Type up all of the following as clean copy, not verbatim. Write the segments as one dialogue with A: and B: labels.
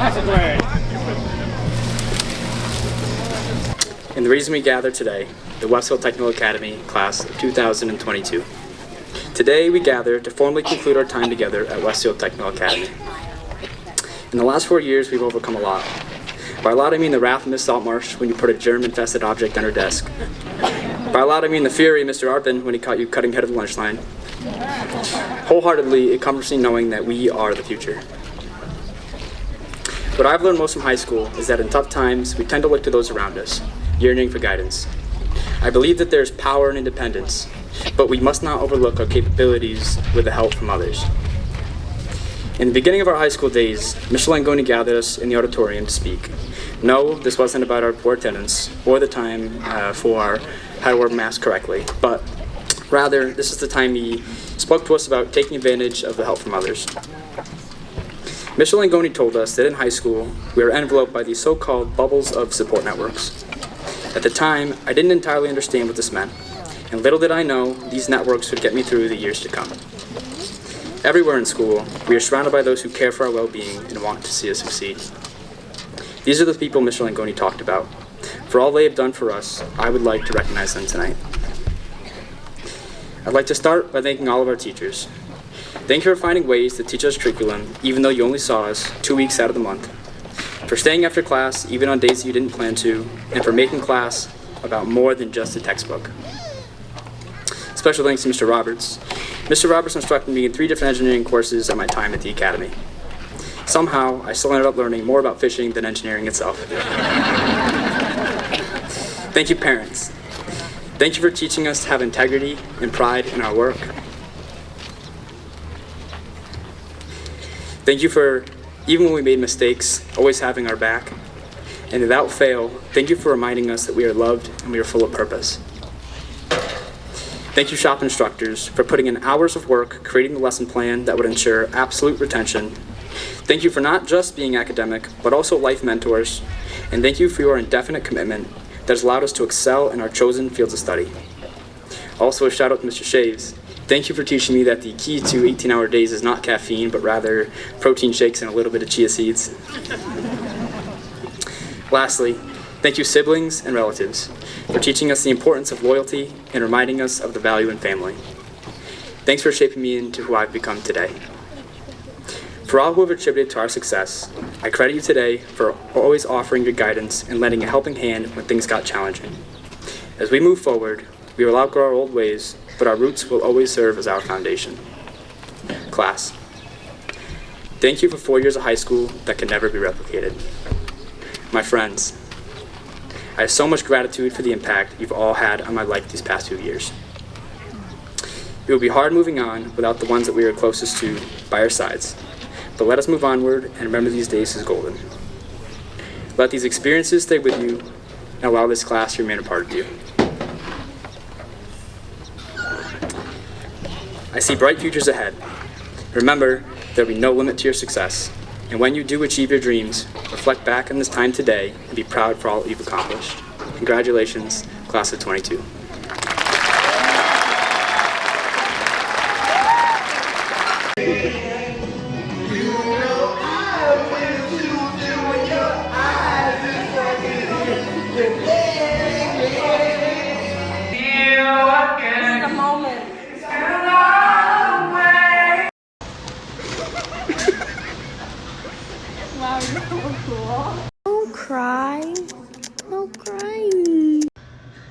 A: And the reason we gather today, the Westfield Technical Academy class of 2022. Today we gather to formally conclude our time together at Westfield Technical Academy. In the last 4 years, we've overcome a lot. By a lot, I mean the wrath of Miss Saltmarsh when you put a germ-infested object on her desk. By a lot, I mean the fury of Mr. Arpin when he caught you cutting head of the lunch line. Wholeheartedly, it comforts me knowing that we are the future. What I've learned most from high school is that in tough times, we tend to look to those around us, yearning for guidance. I believe that there's power in independence, but we must not overlook our capabilities with the help from others. In the beginning of our high school days, Mr. Langoni gathered us in the auditorium to speak. No, this wasn't about our poor attendance or the time for how to wear masks correctly, but rather, this is the time he spoke to us about taking advantage of the help from others. Mr. Langoni told us that in high school, we were enveloped by these so-called bubbles of support networks. At the time, I didn't entirely understand what this meant, and little did I know these networks would get me through the years to come. Everywhere in school, we are surrounded by those who care for our well-being and want to see us succeed. These are the people Mr. Langoni talked about. For all they have done for us, I would like to recognize them tonight. I'd like to start by thanking all of our teachers. Thank you for finding ways to teach us curriculum, even though you only saw us 2 weeks out of the month. For staying after class, even on days that you didn't plan to, and for making class about more than just a textbook. Special thanks to Mr. Roberts. Mr. Roberts instructed me in 3 different engineering courses at my time at the academy. Somehow, I still ended up learning more about fishing than engineering itself. Thank you, parents. Thank you for teaching us to have integrity and pride in our work. Thank you for, even when we made mistakes, always having our back. And without fail, thank you for reminding us that we are loved and we are full of purpose. Thank you, shop instructors, for putting in hours of work creating the lesson plan that would ensure absolute retention. Thank you for not just being academic, but also life mentors. And thank you for your indefinite commitment that has allowed us to excel in our chosen fields of study. Also, a shout out to Mr. Shaves. Thank you for teaching me that the key to 18-hour days is not caffeine, but rather protein shakes and a little bit of chia seeds. Lastly, thank you, siblings and relatives, for teaching us the importance of loyalty and reminding us of the value in family. Thanks for shaping me into who I've become today. For all who have attributed to our success, I credit you today for always offering your guidance and lending a helping hand when things got challenging. As we move forward, we will outgrow our old ways, but our roots will always serve as our foundation. Class, thank you for 4 years of high school that can never be replicated. My friends, I have so much gratitude for the impact you've all had on my life these past 2 years. It will be hard moving on without the ones that we are closest to by our sides, but let us move onward and remember these days as golden. Let these experiences stay with you and allow this class to remain a part of you. I see bright futures ahead. Remember, there will be no limit to your success. And when you do achieve your dreams, reflect back on this time today and be proud for all that you've accomplished. Congratulations, class of 22.
B: Wow, you're so cool. Don't cry. No crying.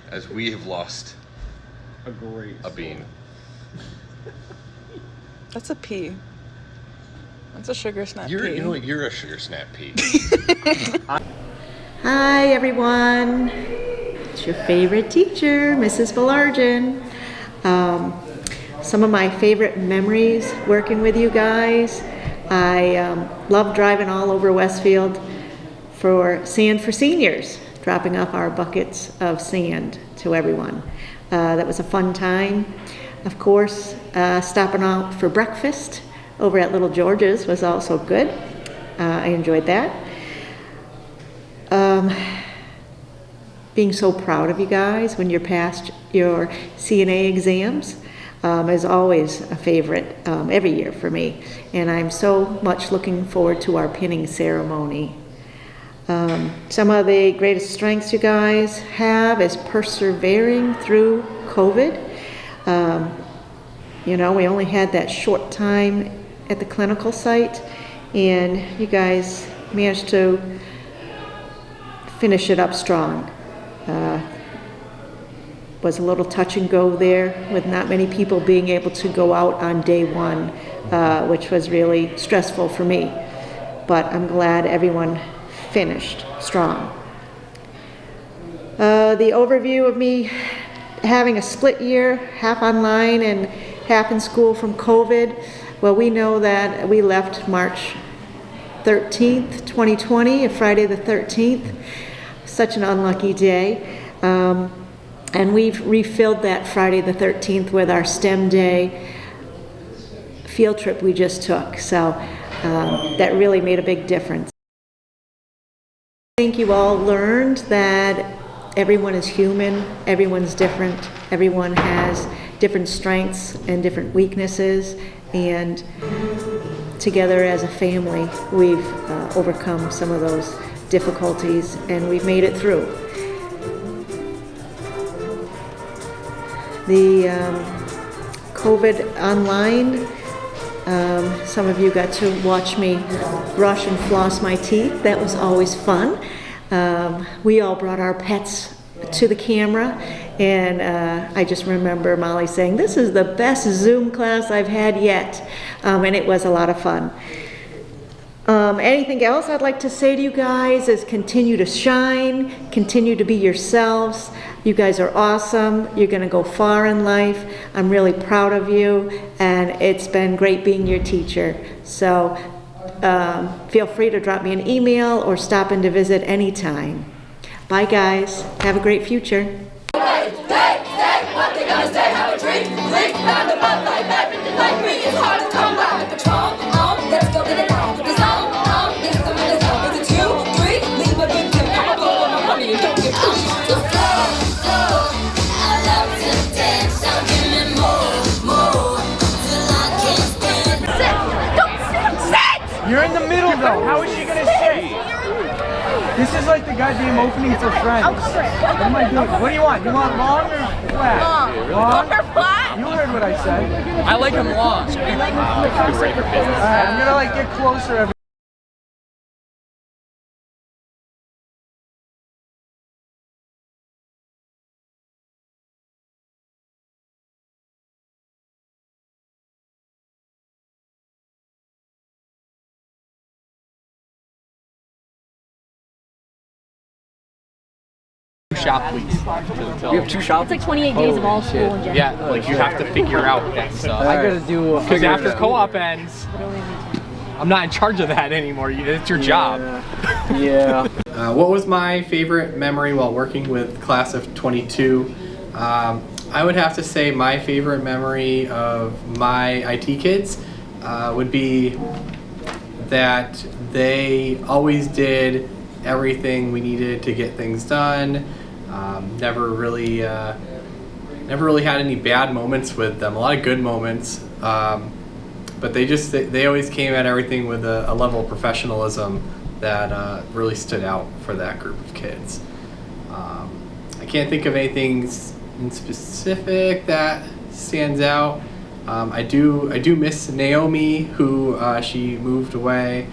C: As we have lost a bean.
D: That's a pea. That's a sugar snap pea.
C: You know what? You're a sugar snap pea.
E: Hi, everyone. It's your favorite teacher, Mrs. Belargin. Some of my favorite memories working with you guys. I love driving all over Westfield for Sand for Seniors, dropping off our buckets of sand to everyone. That was a fun time. Of course, stopping out for breakfast over at Little George's was also good. I enjoyed that. Being so proud of you guys when you're past your CNA exams. is always a favorite every year for me. And I'm so much looking forward to our pinning ceremony. Some of the greatest strengths you guys have is persevering through COVID. You know, we only had that short time at the clinical site, and you guys managed to finish it up strong. Was a little touch and go there with not many people being able to go out on day one, which was really stressful for me. But I'm glad everyone finished strong. The overview of me having a split year, half online and half in school from COVID. Well, we know that we left March 13th, 2020, a Friday the 13th. Such an unlucky day. And we've refilled that Friday the 13th with our STEM Day field trip we just took. So that really made a big difference. I think you all learned that everyone is human, everyone's different, everyone has different strengths and different weaknesses, and together as a family we've overcome some of those difficulties and we've made it through. The COVID online, some of you got to watch me brush and floss my teeth. That was always fun. We all brought our pets to the camera, and I just remember Molly saying, "This is the best Zoom class I've had yet," and it was a lot of fun. Anything else I'd like to say to you guys is continue to shine, continue to be yourselves. You guys are awesome. You're going to go far in life. I'm really proud of you, and it's been great being your teacher. So feel free to drop me an email or stop in to visit anytime. Bye, guys. Have a great future.
F: You're in the middle though. How is she gonna sit? This is like the goddamn opening for Friends.
B: I'll cover it.
F: What am I doing? What do you want? You want long or flat? Long.
B: Or flat?
F: You heard what I said.
G: I like them long.
F: Alright, I'm gonna like get closer every
G: shop, please. You have 2 shops?
B: It's like 28 days of all school in general.
G: Yeah, like you have to figure out that stuff.
F: I gotta do
G: Because after co-op ends, I'm not in charge of that anymore. It's your job.
F: Yeah.
H: What was my favorite memory while working with class of 22? I would have to say my favorite memory of my IT kids would be that they always did everything we needed to get things done. Never really had any bad moments with them. A lot of good moments, but they always came at everything with a level of professionalism that really stood out for that group of kids. I can't think of anything in specific that stands out. I do miss Naomi, who she moved away.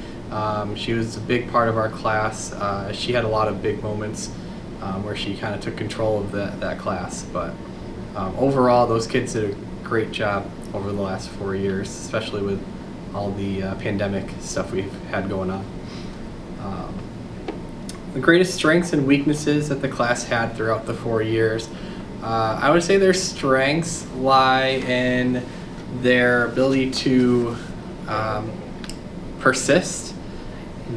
H: She was a big part of our class. She had a lot of big moments where she kind of took control of that class. But overall, those kids did a great job over the last 4 years, especially with all the pandemic stuff we've had going on. The greatest strengths and weaknesses that the class had throughout the 4 years. I would say their strengths lie in their ability to persist.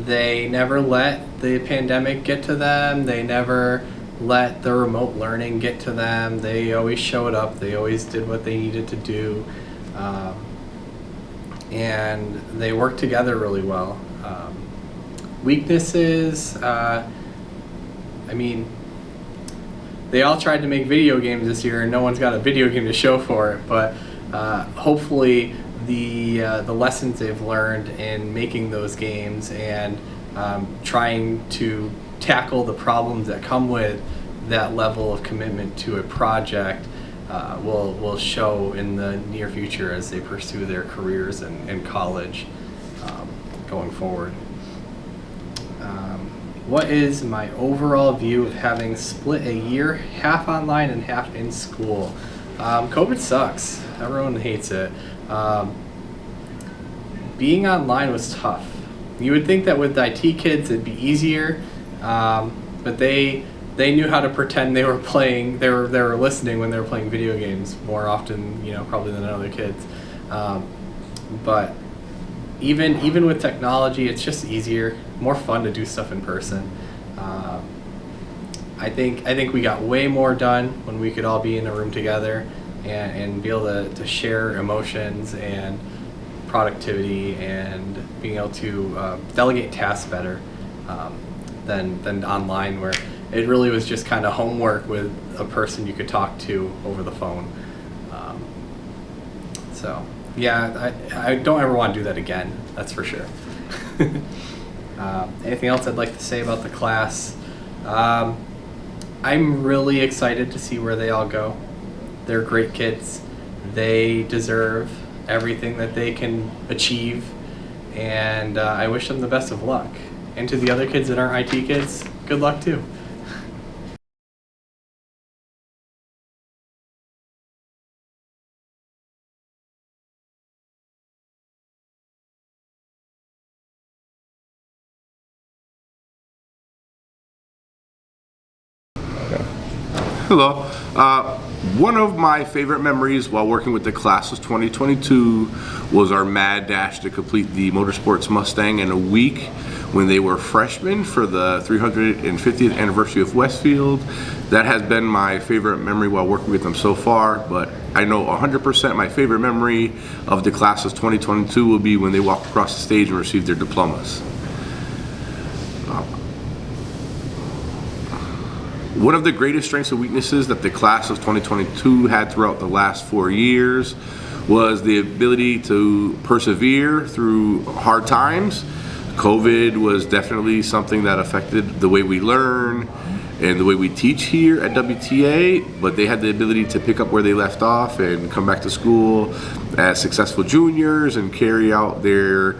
H: They never let the pandemic get to them. They never let the remote learning get to them. They always showed up. They always did what they needed to do. And they worked together really well. Weaknesses, I mean, they all tried to make video games this year and no one's got a video game to show for it, but hopefully the lessons they've learned in making those games and trying to tackle the problems that come with that level of commitment to a project will show in the near future as they pursue their careers in college going forward. What is my overall view of having split a year, half online and half in school? COVID sucks. Everyone hates it. Being online was tough. You would think that with the IT kids it'd be easier, but they knew how to pretend they were playing. They were listening when they were playing video games more often, probably than other kids. But even with technology, it's just easier, more fun to do stuff in person. I think we got way more done when we could all be in a room together and be able to share emotions and productivity and being able to delegate tasks better than online, where it really was just kind of homework with a person you could talk to over the phone. So yeah, I don't ever want to do that again, that's for sure. Anything else I'd like to say about the class? I'm really excited to see where they all go. They're great kids. They deserve everything that they can achieve, and I wish them the best of luck. And to the other kids that aren't IT kids, good luck too.
I: Hello. One of my favorite memories while working with the class of 2022 was our mad dash to complete the Motorsports Mustang in a week when they were freshmen for the 350th anniversary of Westfield. That has been my favorite memory while working with them so far, but I know 100% my favorite memory of the class of 2022 will be when they walk across the stage and receive their diplomas. One of the greatest strengths and weaknesses that the class of 2022 had throughout the last 4 years was the ability to persevere through hard times. COVID was definitely something that affected the way we learn and the way we teach here at WTA, but they had the ability to pick up where they left off and come back to school as successful juniors and carry out their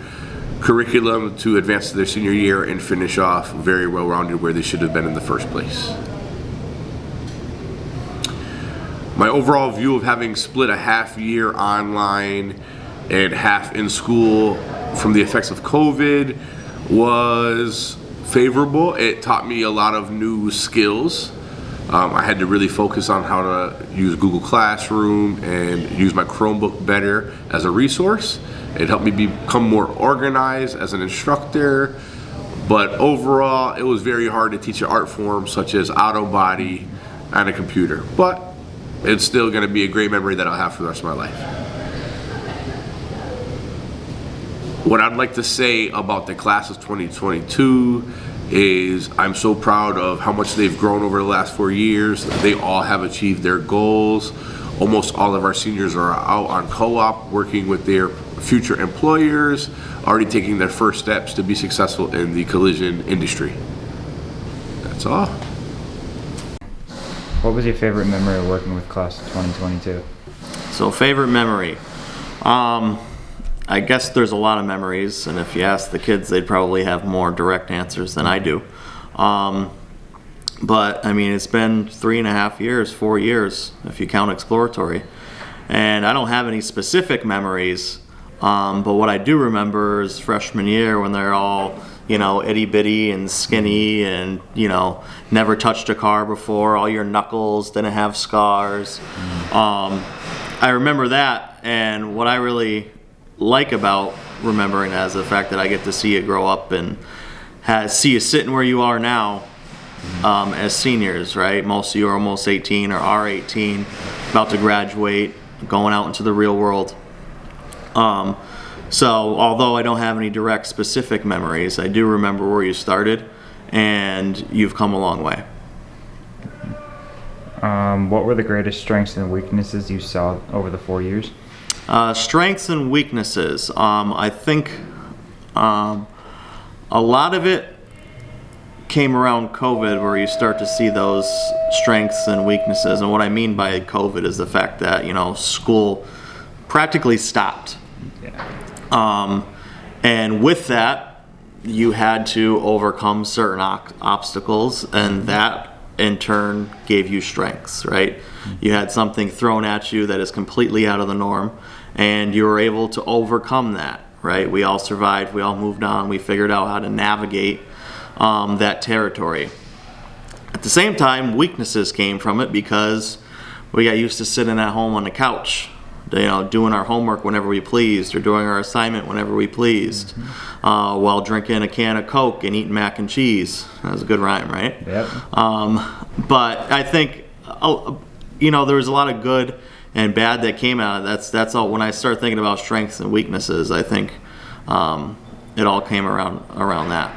I: curriculum to advance to their senior year and finish off very well-rounded where they should have been in the first place. My overall view of having split a half year online and half in school from the effects of COVID was favorable. It taught me a lot of new skills. I had to really focus on how to use Google Classroom and use my Chromebook better as a resource. It helped me become more organized as an instructor, but overall it was very hard to teach an art form such as auto body on a computer. But it's still going to be a great memory that I'll have for the rest of my life. What I'd like to say about the class of 2022 is I'm so proud of how much they've grown over the last 4 years. They all have achieved their goals. Almost all of our seniors are out on co-op working with their future employers, already taking their first steps to be successful in the collision industry. That's all.
J: What was your favorite memory of working with class of 2022?
K: So favorite memory. I guess there's a lot of memories, and if you ask the kids, they'd probably have more direct answers than I do. But I mean, it's been 3.5 years, 4 years, if you count exploratory. And I don't have any specific memories, but what I do remember is freshman year when they're all, itty bitty and skinny and, never touched a car before, all your knuckles didn't have scars. I remember that, and what I really like about remembering that is the fact that I get to see you grow up and see you sitting where you are now as seniors, right? Most of you are almost 18 or are 18, about to graduate, going out into the real world. So although I don't have any direct specific memories, I do remember where you started, and you've come a long way.
J: What were the greatest strengths and weaknesses you saw over the 4 years?
K: Strengths and weaknesses. I think a lot of it came around COVID, where you start to see those strengths and weaknesses. And what I mean by COVID is the fact that, you know, school practically stopped. And with that, you had to overcome certain obstacles, and that in turn gave you strengths, right? You had something thrown at you that is completely out of the norm, and you were able to overcome that, right? We all survived, we all moved on, we figured out how to navigate that territory. At the same time, weaknesses came from it because we got used to sitting at home on the couch, you know, doing our homework whenever we pleased, or doing our assignment whenever we pleased, while drinking a can of Coke and eating mac and cheese. That was a good rhyme, right?
J: Yep.
K: But I think, you know, there was a lot of good and bad that came out of it. That's all. When I start thinking about strengths and weaknesses, I think it all came around that.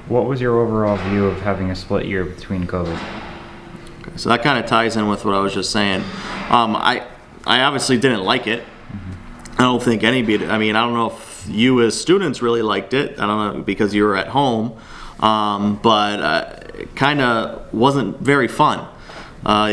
J: What was your overall view of having a split year between COVID?
K: Okay, so that kind of ties in with what I was just saying. I obviously didn't like it. I don't think anybody, I mean, I don't know if you as students really liked it. I don't know, because you were at home. But it kind of wasn't very fun.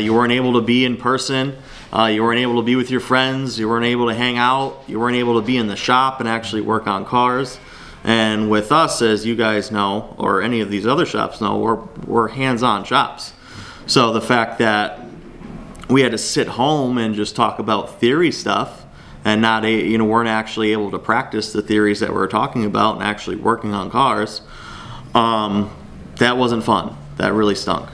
K: You weren't able to be in person. You weren't able to be with your friends. You weren't able to hang out. You weren't able to be in the shop and actually work on cars. And with us, as you guys know, or any of these other shops know, we're hands-on shops. So the fact that we had to sit home and just talk about theory stuff, and weren't actually able to practice the theories that we're talking about and actually working on cars, that wasn't fun. That really stunk.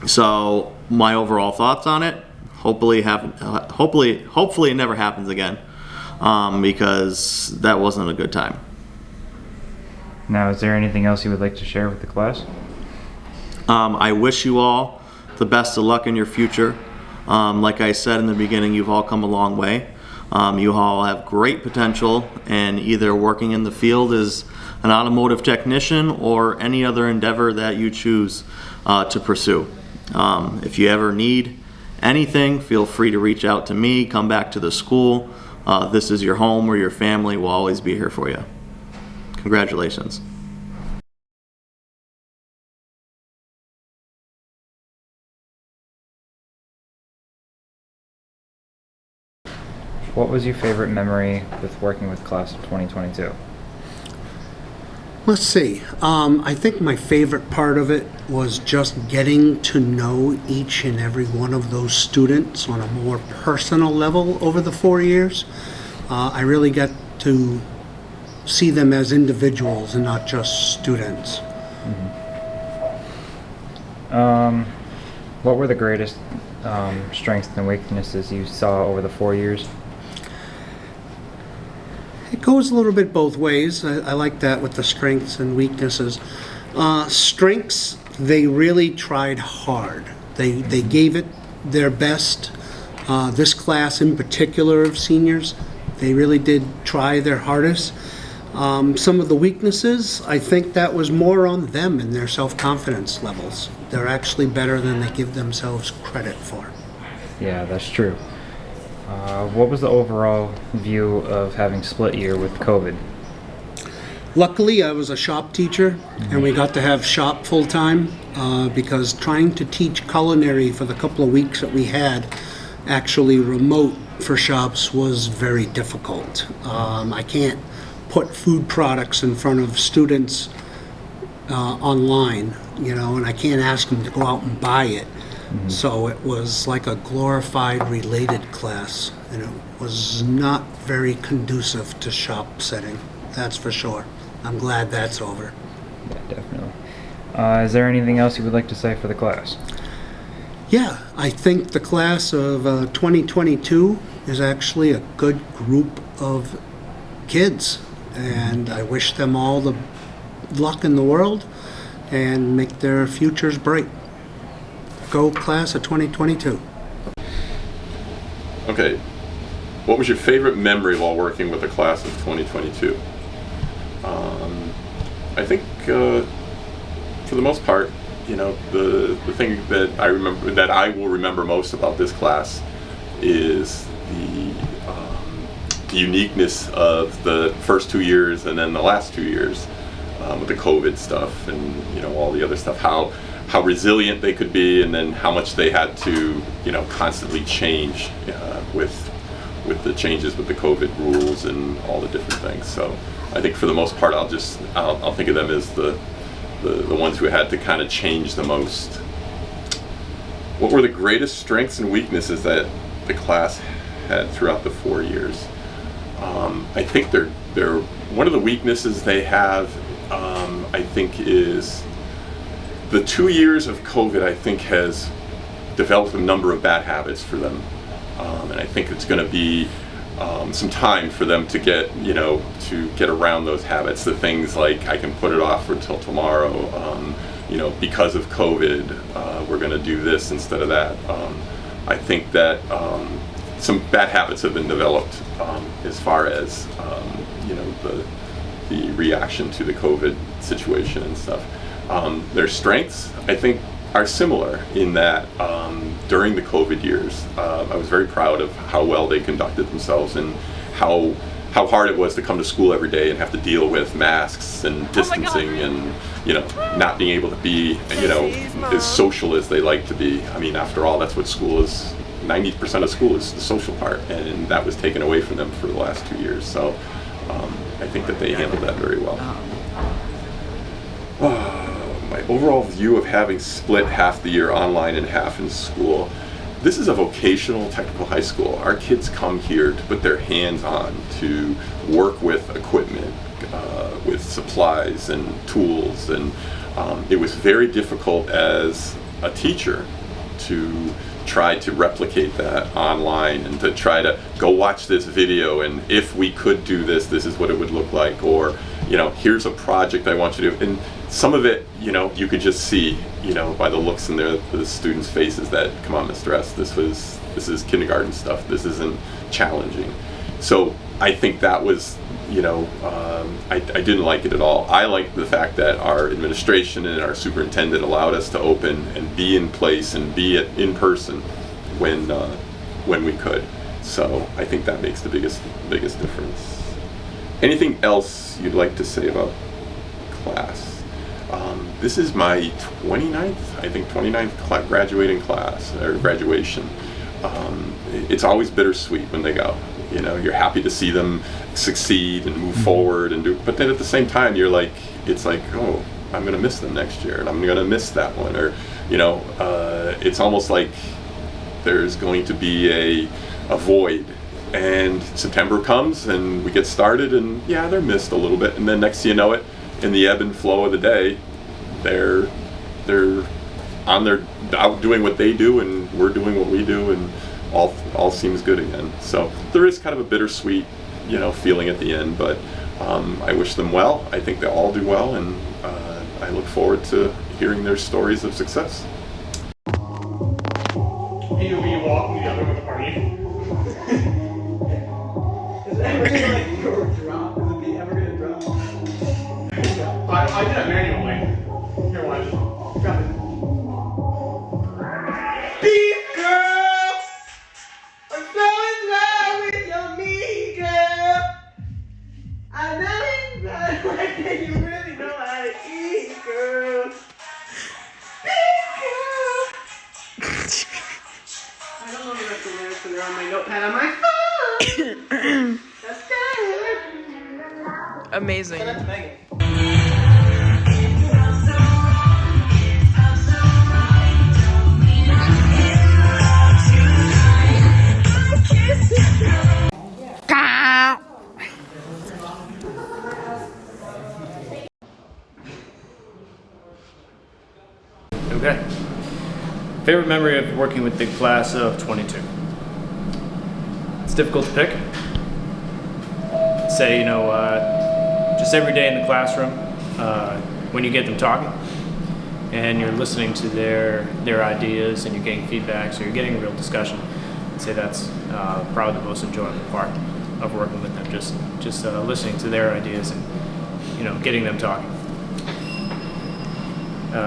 K: So my overall thoughts on it, hopefully it never happens again, because that wasn't a good time.
J: Now, is there anything else you would like to share with the class?
K: I wish you all the best of luck in your future. Like I said in the beginning, you've all come a long way. You all have great potential, and either working in the field as an automotive technician or any other endeavor that you choose to pursue. If you ever need anything, feel free to reach out to me, come back to the school. This is your home, or your family will always be here for you. Congratulations.
J: What was your favorite memory with working with class of 2022?
L: Let's see. I think my favorite part of it was just getting to know each and every one of those students on a more personal level over the 4 years. I really got to see them as individuals and not just students.
J: What were the greatest strengths and weaknesses you saw over the 4 years?
L: It goes a little bit both ways. I like that with the strengths and weaknesses. Strengths, they really tried hard. They gave it their best. This class in particular of seniors, they really did try their hardest. Some of the weaknesses, I think that was more on them and their self-confidence levels. They're actually better than they give themselves credit for.
J: Yeah, that's true. What was the overall view of having split year with COVID?
L: Luckily, I was a shop teacher, and we got to have shop full-time, because trying to teach culinary for the couple of weeks that we had actually remote for shops was very difficult. I can't put food products in front of students online, and I can't ask them to go out and buy it. So it was like a glorified related class, and it was not very conducive to shop setting, that's for sure. I'm glad that's over.
J: Yeah, definitely. Is there anything else you would like to say for the class?
L: Yeah, I think the class of 2022 is actually a good group of kids, and I wish them all the luck in the world and make their futures bright. Go class of 2022.
I: Okay, what was your favorite memory while working with the class of 2022? I think for the most part, the thing that I will remember most about this class
M: is the uniqueness of the first 2 years and then the last 2 years with the COVID stuff and all the other stuff. How resilient they could be, and then how much they had to constantly change with the changes with the COVID rules and all the different things. So I think for the most part, I'll think of them as the ones who had to kind of change the most. What were the greatest strengths and weaknesses that the class had throughout the 4 years? I think they're one of the weaknesses they have. I think is the 2 years of COVID. I think has developed a number of bad habits for them, and I think it's going to be some time for them to get around those habits. The things like I can put it off until tomorrow. Because of COVID, we're going to do this instead of that. I think that some bad habits have been developed as far as the reaction to the COVID situation and stuff. Their strengths, I think, are similar in that during the COVID years, I was very proud of how well they conducted themselves and how hard it was to come to school every day and have to deal with masks and distancing and not being able to be as social as they like to be. I mean, after all, that's what school is. 90% of school is the social part, and that was taken away from them for the last 2 years. So I think that they handled that very well. My overall view of having split half the year online and half in school. This is a vocational technical high school. Our kids come here to put their hands on, to work with equipment, with supplies and tools, and it was very difficult as a teacher to try to replicate that online and to try to go watch this video, and if we could do this, this is what it would look like, or here's a project I want you to do. And some of it, you could just see, by the looks in the students' faces that, come on, Mr. S, this is kindergarten stuff. This isn't challenging. So I think that was, I didn't like it at all. I liked the fact that our administration and our superintendent allowed us to open and be in place and be in person when we could. So I think that makes the biggest difference. Anything else you'd like to say about class? This is my 29th graduating class, or graduation. It's always bittersweet when they go. You're happy to see them succeed and move forward and do, but then at the same time, it's like, oh, I'm gonna miss them next year, and I'm gonna miss that one, or it's almost like there's going to be a void. And September comes and we get started, and yeah, they're missed a little bit, and then next thing you know it, in the ebb and flow of the day, they're out doing what they do, and we're doing what we do, and all seems good again. So there is kind of a bittersweet, feeling at the end, but I wish them well. I think they all do well, and I look forward to hearing their stories of success.
F: You'll be walking the other with the party. Is it ever gonna drop? Is it ever gonna drop? I did it manually. Here, watch. Drop it. Beef girl! I'm so in love with your meat girl! I know that you really know how to eat, girl! Beef girl! I don't know the rest of the lyrics, and they're on my notepad on my phone! That's good!
D: Amazing.
F: So that's Megan.
N: Okay. Favorite memory of working with the class of 22? It's difficult to pick. Say, just every day in the classroom, when you get them talking and you're listening to their ideas and you're getting feedback, so you're getting a real discussion, I'd say that's probably the most enjoyable part of working with them, just listening to their ideas and, getting them talking.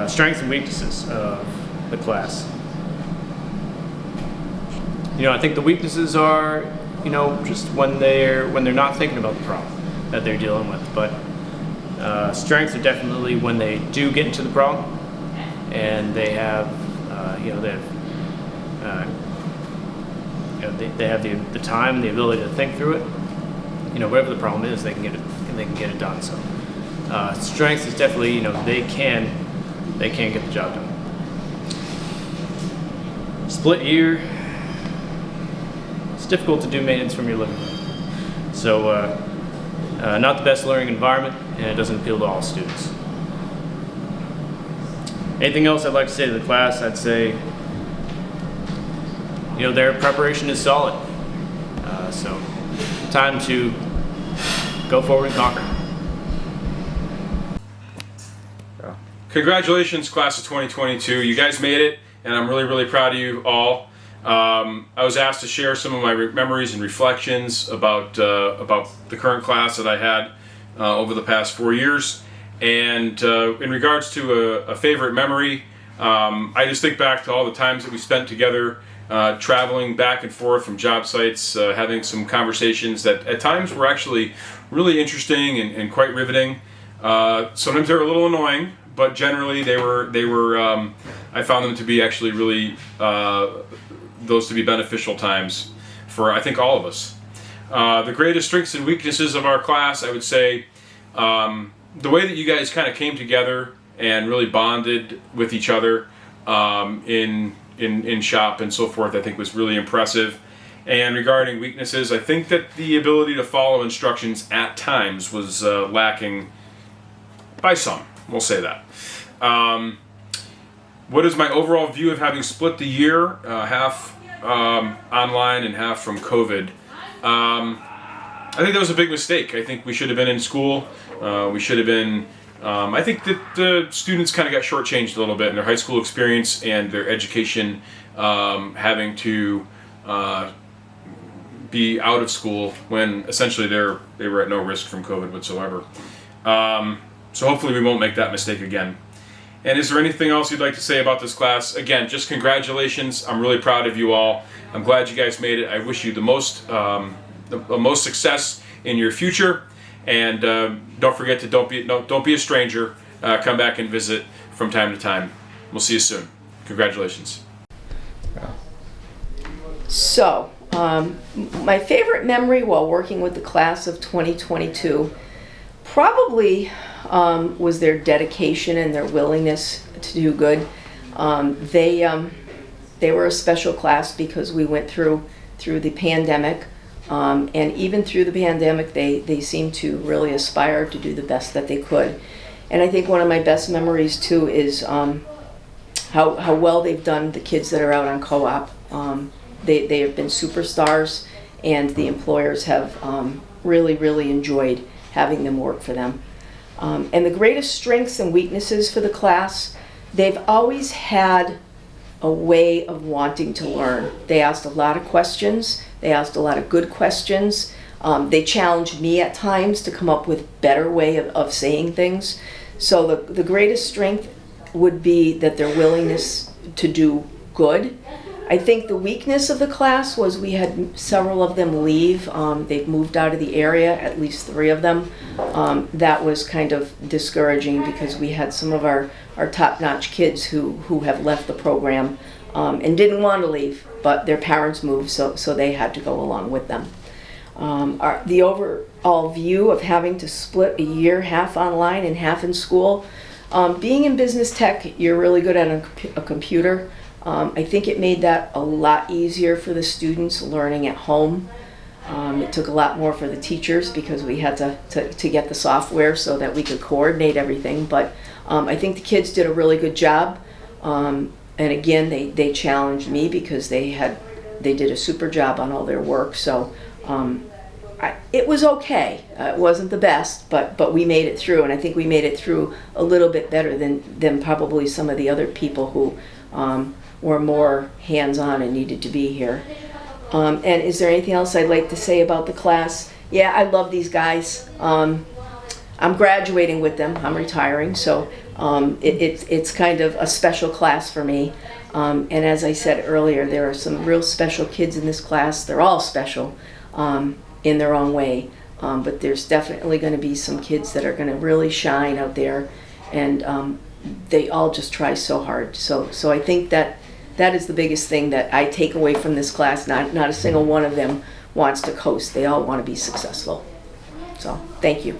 N: Strengths and weaknesses of the class. I think the weaknesses are, just when they're not thinking about the problem that they're dealing with. But strengths are definitely when they do get into the problem, and they have, they have the time and the ability to think through it. Whatever the problem is, they can get it done. So strengths is definitely, they can get the job done. Split year, it's difficult to do maintenance from your living room. So not the best learning environment, and it doesn't appeal to all students. Anything else I'd like to say to the class? I'd say, their preparation is solid. So time to go forward and conquer.
O: Congratulations, class of 2022. You guys made it, and I'm really, really proud of you all. I was asked to share some of my memories and reflections about the current class that I had over the past 4 years. And in regards to a favorite memory, I just think back to all the times that we spent together, traveling back and forth from job sites, having some conversations that at times were actually really interesting and quite riveting. Sometimes they were a little annoying, but generally they were I found them to be actually really those to be beneficial times for, I think, all of us. The greatest strengths and weaknesses of our class, I would say, the way that you guys kind of came together and really bonded with each other in shop and so forth, I think was really impressive. And regarding weaknesses, I think that the ability to follow instructions at times was lacking by some. We'll say that. What is my overall view of having split the year, half online and half from COVID? I think that was a big mistake. I think we should have been in school. We should have been. I think that the students kind of got shortchanged a little bit in their high school experience and their education, having to be out of school when essentially they were at no risk from COVID whatsoever. So hopefully we won't make that mistake again. And is there anything else you'd like to say about this class? Again, just congratulations. I'm really proud of you all. I'm glad you guys made it. I wish you the most success in your future. And don't forget to don't be a stranger. Come back and visit from time to time. We'll see you soon. Congratulations.
P: So, my favorite memory while working with the class of 2022 probably was their dedication and their willingness to do good. They were a special class because we went through the pandemic, and even through the pandemic, they seemed to really aspire to do the best that they could. And I think one of my best memories too is how well they've done the kids that are out on co-op. They have been superstars, and the employers have really enjoyed having them work for them. And the greatest strengths and weaknesses for the class, they've always had a way of wanting to learn. They asked a lot of questions. They asked a lot of good questions. They challenged me at times to come up with better way of saying things. So the greatest strength would be that their willingness to do good. I think the weakness of the class was we had several of them leave. They've moved out of the area, at least 3 of them. That was kind of discouraging because we had some of our top-notch kids who have left the program and didn't want to leave, but their parents moved, so they had to go along with them. The overall view of having to split a year, half online and half in school, being in business tech, you're really good at a computer. I think it made that a lot easier for the students learning at home. It took a lot more for the teachers because we had to get the software so that we could coordinate everything. But I think the kids did a really good job. And again, they challenged me because they did a super job on all their work. So it was okay. It wasn't the best, but we made it through. And I think we made it through a little bit better than probably some of the other people who were more hands-on and needed to be here. And is there anything else I'd like to say about the class? Yeah, I love these guys. I'm graduating with them. I'm retiring, so It's kind of a special class for me. And as I said earlier, there are some real special kids in this class. They're all special in their own way. But there's definitely going to be some kids that are going to really shine out there, and they all just try so hard. So I think that is the biggest thing that I take away from this class. Not a single one of them wants to coast. They all want to be successful. So thank you.